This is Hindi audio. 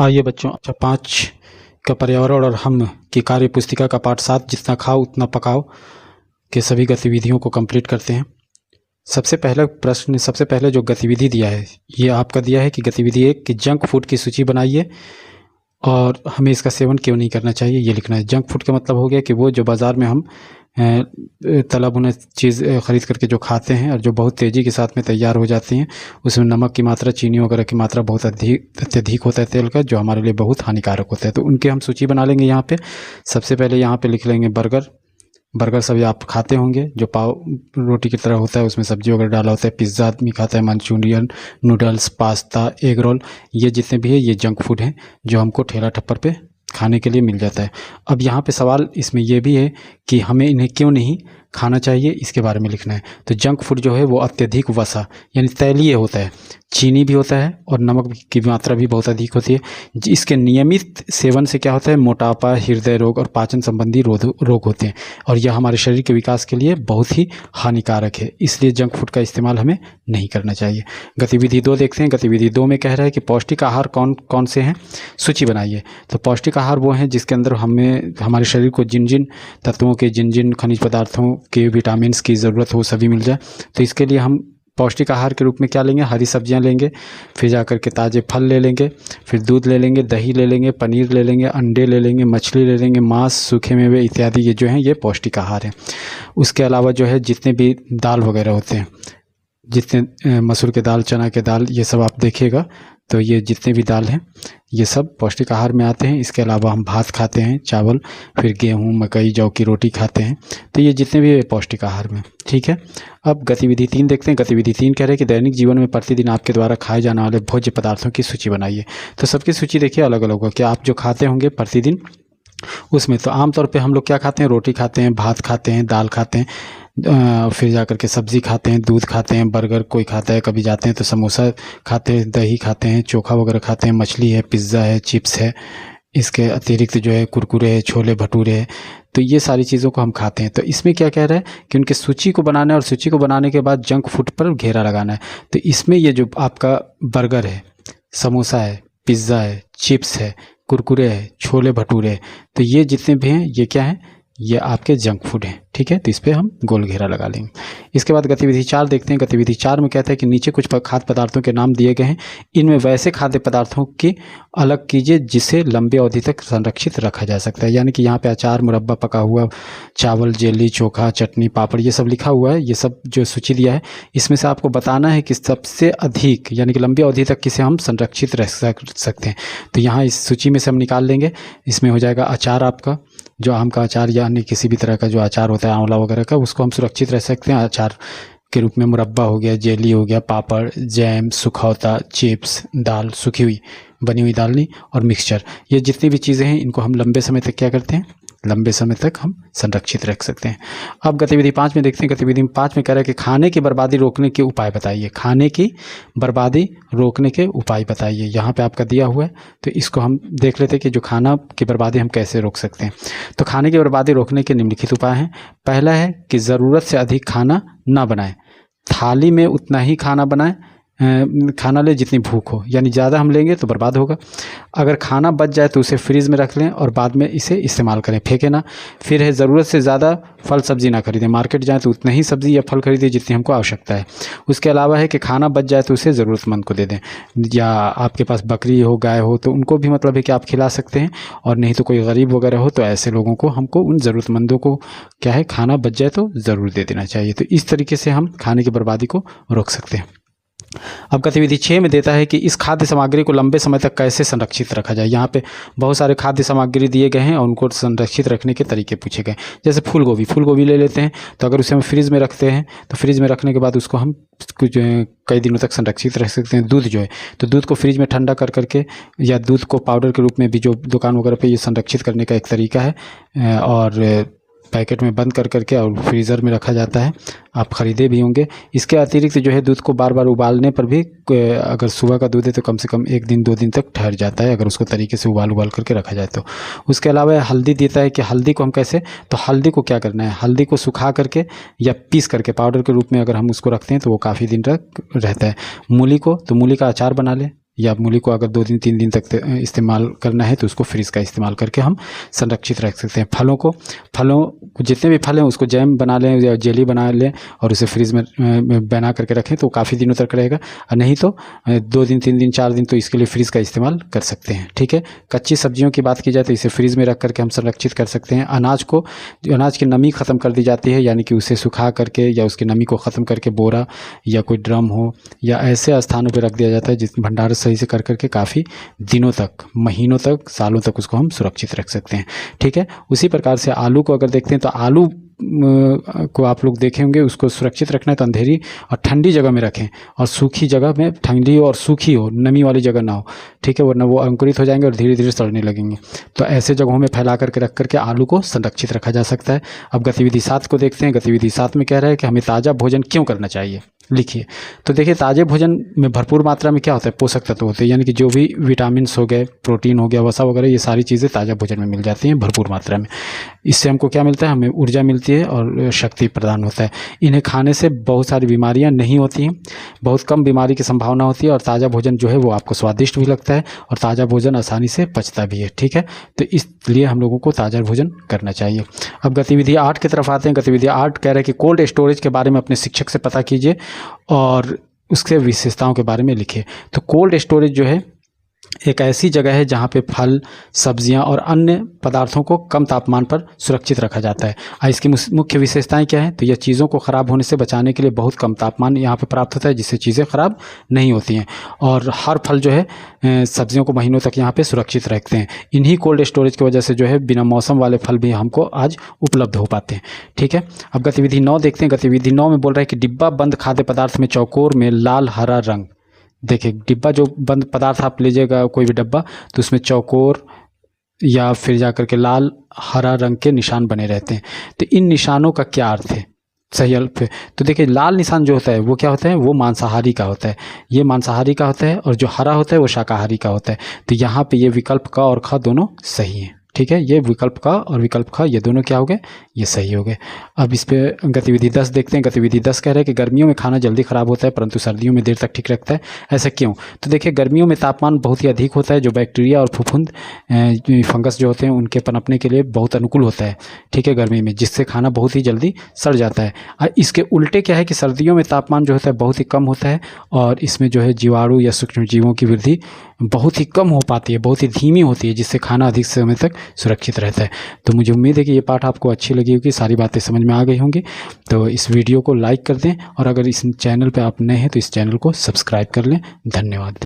आइए बच्चों, अच्छा 5 का पर्यावरण और हम की कार्य पुस्तिका का पाठ 7 जितना खाओ उतना पकाओ के सभी गतिविधियों को कंप्लीट करते हैं। सबसे पहला प्रश्न, सबसे पहले जो गतिविधि दिया है ये आपका दिया है कि गतिविधि 1 कि जंक फूड की सूची बनाइए और हमें इसका सेवन क्यों नहीं करना चाहिए ये लिखना है। जंक फूड का मतलब हो गया कि वो जो बाज़ार में हम तला भुना चीज़ ख़रीद करके जो खाते हैं और जो बहुत तेज़ी के साथ में तैयार हो जाती हैं, उसमें नमक की मात्रा, चीनी वगैरह की मात्रा बहुत अत्यधिक होता है तेल का, जो हमारे लिए बहुत हानिकारक होता है। तो उनकी हम सूची बना लेंगे। यहाँ पे सबसे पहले यहाँ पे लिख लेंगे बर्गर सभी आप खाते होंगे, जो पाव रोटी की तरह होता है, उसमें सब्जी वगैरह डाला होता है। पिज़्ज़ा आदमी खाता है, Manchurian, noodles, pasta, egg roll, ये जितने भी है ये जंक फूड हैं जो हमको ठेला ठप्पर पे खाने के लिए मिल जाता है। अब यहाँ पे सवाल इसमें यह भी है कि हमें इन्हें क्यों नहीं खाना चाहिए, इसके बारे में लिखना है। तो जंक फूड जो है वो अत्यधिक वसा यानी तैलीय होता है, चीनी भी होता है और नमक की मात्रा भी बहुत अधिक होती है। इसके नियमित सेवन से क्या होता है, मोटापा, हृदय रोग और पाचन संबंधी रोग होते हैं और यह हमारे शरीर के विकास के लिए बहुत ही हानिकारक है। इसलिए जंक फूड का इस्तेमाल हमें नहीं करना चाहिए। गतिविधि 2 देखते हैं। गतिविधि 2 में कह रहा है कि पौष्टिक आहार कौन कौन से हैं, सूची बनाइए। तो पौष्टिक आहार वो हैं जिसके अंदर हमें हमारे शरीर को जिन जिन तत्वों के, जिन जिन खनिज पदार्थों के, विटामिन की ज़रूरत हो सभी मिल जाए। तो इसके लिए हम पौष्टिक आहार के रूप में क्या लेंगे, हरी सब्जियां लेंगे, फिर जाकर के ताज़े फल ले लेंगे, फिर दूध ले लेंगे, दही ले लेंगे, पनीर ले लेंगे, अंडे ले लेंगे, मछली ले लेंगे, मांस, सूखे मेवे इत्यादि, ये जो हैं ये पौष्टिक आहार हैं। उसके अलावा जो है जितने भी दाल वगैरह होते हैं, जितने मसूर के दाल, चना के दाल, ये सब आप देखिएगा, तो ये जितने भी दाल हैं ये सब पौष्टिक आहार में आते हैं। इसके अलावा हम भात खाते हैं, चावल, फिर गेहूं, मकई, जौ की रोटी खाते हैं। तो ये जितने भी पौष्टिक आहार में, ठीक है। अब गतिविधि 3 देखते हैं। गतिविधि 3 कह रहे हैं कि दैनिक जीवन में प्रतिदिन आपके द्वारा खाए जाने वाले भोज्य पदार्थों की सूची बनाइए। तो सबकी सूची देखिए अलग अलग होगा कि आप जो खाते होंगे प्रतिदिन उसमें। तो आमतौर पे हम लोग क्या खाते हैं, रोटी खाते हैं, भात खाते हैं, दाल खाते हैं, फिर जाकर के सब्ज़ी खाते हैं, दूध खाते हैं, बर्गर कोई खाता है, कभी जाते हैं तो समोसा खाते हैं, दही खाते हैं, चोखा वगैरह खाते हैं, मछली है, पिज़्ज़ा है, चिप्स है, इसके अतिरिक्त जो है कुरकुरे है, छोले भटूरे है। तो ये सारी चीज़ों को हम खाते हैं। तो इसमें क्या कह रहा है कि उनकी सूची को बनाना है और सूची को बनाने के बाद जंक फूड पर घेरा लगाना है। तो इसमें ये जो आपका बर्गर है, समोसा है, पिज़्ज़ा है, चिप्स है, कुरकुरे है, छोले भटूरे है, तो ये जितने भी हैं ये क्या हैं, ये आपके जंक फूड हैं, ठीक है। तो इस पर हम गोल घेरा लगा लेंगे। इसके बाद गतिविधि 4 देखते हैं। गतिविधि 4 में कहता है कि नीचे कुछ खाद्य पदार्थों के नाम दिए गए हैं, इनमें वैसे खाद्य पदार्थों की अलग कीजिए जिसे लंबे अवधि तक संरक्षित रखा जा सकता है। यानी कि यहाँ पे अचार, मुरब्बा, पका हुआ चावल, जेली, चोखा, चटनी, पापड़, ये सब लिखा हुआ है। ये सब जो सूची दिया है इसमें से आपको बताना है कि सबसे अधिक यानी कि लंबी अवधि तक किसे हम संरक्षित रख सकते हैं। तो यहाँ इस सूची में से हम निकाल लेंगे। इसमें हो जाएगा अचार, आपका जो आम का अचार यानी किसी भी तरह का जो अचार होता है आंवला वगैरह का, उसको हम सुरक्षित रह सकते हैं अचार के रूप में। मुरब्बा हो गया, जेली हो गया, पापड़, जैम, सुखौता, चिप्स, दाल, सूखी हुई बनी हुई दाल नहीं, और मिक्सचर, ये जितनी भी चीज़ें हैं इनको हम लंबे समय तक क्या करते हैं, लंबे समय तक हम संरक्षित रख सकते हैं। अब गतिविधि 5 में देखते हैं। गतिविधि 5 में कह रहा है कि खाने की बर्बादी रोकने के उपाय बताइए। खाने की बर्बादी रोकने के उपाय बताइए। यहाँ पे आपका दिया हुआ है, तो इसको हम देख लेते हैं कि जो खाना की बर्बादी हम कैसे रोक सकते हैं। तो खाने की बर्बादी रोकने के निम्नलिखित उपाय हैं। पहला है कि ज़रूरत से अधिक खाना ना बनाएं। थाली में उतना ही खाना बनाएं, खाना ले जितनी भूख हो, यानी ज़्यादा हम लेंगे तो बर्बाद होगा। अगर खाना बच जाए तो उसे फ्रीज़ में रख लें और बाद में इसे इस्तेमाल करें, फेंके ना। फिर है ज़रूरत से ज़्यादा फल सब्ज़ी ना खरीदें। मार्केट जाएँ तो उतना ही सब्ज़ी या फल खरीदें जितनी हमको आवश्यकता है। उसके अलावा है कि खाना बच जाए तो उसे ज़रूरतमंद को दे दें, या आपके पास बकरी हो, गाय हो तो उनको भी मतलब है कि आप खिला सकते हैं, और नहीं तो कोई गरीब वगैरह हो तो ऐसे लोगों को हमको, उन ज़रूरतमंदों को क्या है, खाना बच जाए तो ज़रूर दे देना चाहिए। तो इस तरीके से हम खाने की बर्बादी को रोक सकते हैं। अब गतिविधि 6 में देता है कि इस खाद्य सामग्री को लंबे समय तक कैसे संरक्षित रखा जाए। यहाँ पे बहुत सारे खाद्य सामग्री दिए गए हैं और उनको संरक्षित रखने के तरीके पूछे गए। जैसे फूल गोभी ले लेते हैं, तो अगर उसे हम फ्रिज में रखते हैं तो फ्रिज में रखने के बाद उसको हम कुछ कई दिनों तक संरक्षित रख सकते हैं। दूध जो है, तो दूध को फ्रिज में ठंडा कर करके, या दूध को पाउडर के रूप में भी जो दुकान वगैरह पे ये संरक्षित करने का एक तरीका है, और पैकेट में बंद कर करके और फ्रीज़र में रखा जाता है, आप ख़रीदे भी होंगे। इसके अतिरिक्त जो है दूध को बार बार उबालने पर भी, अगर सुबह का दूध है तो कम से कम 1 दिन 2 दिन तक ठहर जाता है, अगर उसको तरीके से उबाल करके रखा जाए तो। उसके अलावा हल्दी देता है कि हल्दी को हम कैसे, तो हल्दी को क्या करना है, हल्दी को सुखा करके या पीस करके पाउडर के रूप में अगर हम उसको रखते हैं तो वो काफ़ी दिन तक रहता है। मूली को, तो मूली का अचार बना लें, या मूली को अगर 2 दिन 3 दिन तक इस्तेमाल करना है तो उसको फ्रीज़ का इस्तेमाल करके हम संरक्षित रख सकते हैं। फलों को जितने भी फल हैं उसको जैम बना लें या जेली बना लें और उसे फ्रीज़ में बना करके रखें तो काफ़ी दिनों तक रहेगा, और नहीं तो 2 दिन 3 दिन 4 दिन तो इसके लिए फ्रीज़ का इस्तेमाल कर सकते हैं। ठीक है। कच्ची सब्जियों की बात की जाए तो इसे फ्रीज़ में रख करके हम संरक्षित कर सकते हैं। अनाज की नमी ख़त्म कर दी जाती है, यानी कि उसे सुखा करके या उसकी नमी को ख़त्म करके बोरा या कोई ड्रम हो या ऐसे स्थानों पर रख दिया जाता है जिसमें भंडारण सही से कर करके काफ़ी दिनों तक, महीनों तक, सालों तक उसको हम सुरक्षित रख सकते हैं। ठीक है। उसी प्रकार से आलू को अगर देखते हैं तो आलू को आप लोग देखे होंगे, उसको सुरक्षित रखना है तो अंधेरी और ठंडी जगह में रखें और सूखी जगह में, ठंडी और सूखी हो, नमी वाली जगह ना हो। ठीक है, वरना वो अंकुरित हो जाएंगे और धीरे धीरे सड़ने लगेंगे। तो ऐसे जगहों में फैला करके रख करके आलू को संरक्षित रखा जा सकता है। अब गतिविधि 7 को देखते हैं। गतिविधि 7 में कह रहा है कि हमें ताज़ा भोजन क्यों करना चाहिए, लिखिए। तो देखिए, ताज़े भोजन में भरपूर मात्रा में क्या होता है, पोषक तत्व होते हैं, यानी कि जो भी विटामिन्स हो गए, प्रोटीन हो गया, वसा वगैरह, ये सारी चीज़ें ताज़ा भोजन में मिल जाती हैं भरपूर मात्रा में। इससे हमको क्या मिलता है, हमें ऊर्जा मिलती है और शक्ति प्रदान होता है। इन्हें खाने से बहुत सारी बीमारियां नहीं होती हैं, बहुत कम बीमारी की संभावना होती है, और ताज़ा भोजन जो है वो आपको स्वादिष्ट भी लगता है और ताज़ा भोजन आसानी से पचता भी है। ठीक है, तो इसलिए हम लोगों को ताज़ा भोजन करना चाहिए। अब गतिविधि 8 की तरफ आते हैं। गतिविधि 8 कह रहे हैं कि कोल्ड स्टोरेज के बारे में अपने शिक्षक से पता कीजिए और उसके विशेषताओं के बारे में लिखिए। तो कोल्ड स्टोरेज जो है एक ऐसी जगह है जहाँ पे फल, सब्जियां और अन्य पदार्थों को कम तापमान पर सुरक्षित रखा जाता है। इसकी मुख्य विशेषताएं क्या हैं, तो यह चीज़ों को ख़राब होने से बचाने के लिए बहुत कम तापमान यहाँ पे प्राप्त होता है, जिससे चीज़ें ख़राब नहीं होती हैं। और हर फल जो है सब्जियों को महीनों तक यहाँ पे सुरक्षित रखते हैं। इन्हीं कोल्ड स्टोरेज की वजह से जो है बिना मौसम वाले फल भी हमको आज उपलब्ध हो पाते हैं। ठीक है। अब गतिविधि 9 देखते हैं। गतिविधि 9 में बोल रहा है कि डिब्बा बंद खाद्य पदार्थ में चौकोर में लाल हरा रंग, देखिए डिब्बा जो बंद पदार्थ आप लीजिएगा कोई भी डब्बा, तो उसमें चौकोर या फिर जाकर के लाल हरा रंग के निशान बने रहते हैं। तो इन निशानों का क्या अर्थ है, सही अर्थ है? तो देखिए, लाल निशान जो होता है वो क्या होता है, वो मांसाहारी का होता है, ये मांसाहारी का होता है, और जो हरा होता है वो शाकाहारी का होता है। तो यहाँ पे ये विकल्प क और ख दोनों सही हैं। ठीक है, ये विकल्प का और विकल्प ख ये दोनों क्या हो गए, ये सही हो गए। अब इस पे गतिविधि 10 देखते हैं। गतिविधि 10 कह रहे हैं कि गर्मियों में खाना जल्दी ख़राब होता है परंतु सर्दियों में देर तक ठीक रखता है, ऐसा क्यों? तो देखिए, गर्मियों में तापमान बहुत ही अधिक होता है, जो बैक्टीरिया और फफूंद फंगस जो होते हैं उनके पनपने के लिए बहुत अनुकूल होता है। ठीक है, गर्मी में, जिससे खाना बहुत ही जल्दी सड़ जाता है। और इसके उल्टे क्या है कि सर्दियों में तापमान जो होता है बहुत ही कम होता है और इसमें जो है जीवाणु या सूक्ष्म जीवों की वृद्धि बहुत ही कम हो पाती है, बहुत ही धीमी होती है, जिससे खाना अधिक समय तक सुरक्षित रहता है। तो मुझे उम्मीद है कि ये पाठ आपको अच्छी लगी होगी, सारी बातें समझ में आ गई होंगी। तो इस वीडियो को लाइक कर दें और अगर इस चैनल पर आप नए हैं तो इस चैनल को सब्सक्राइब कर लें। धन्यवाद।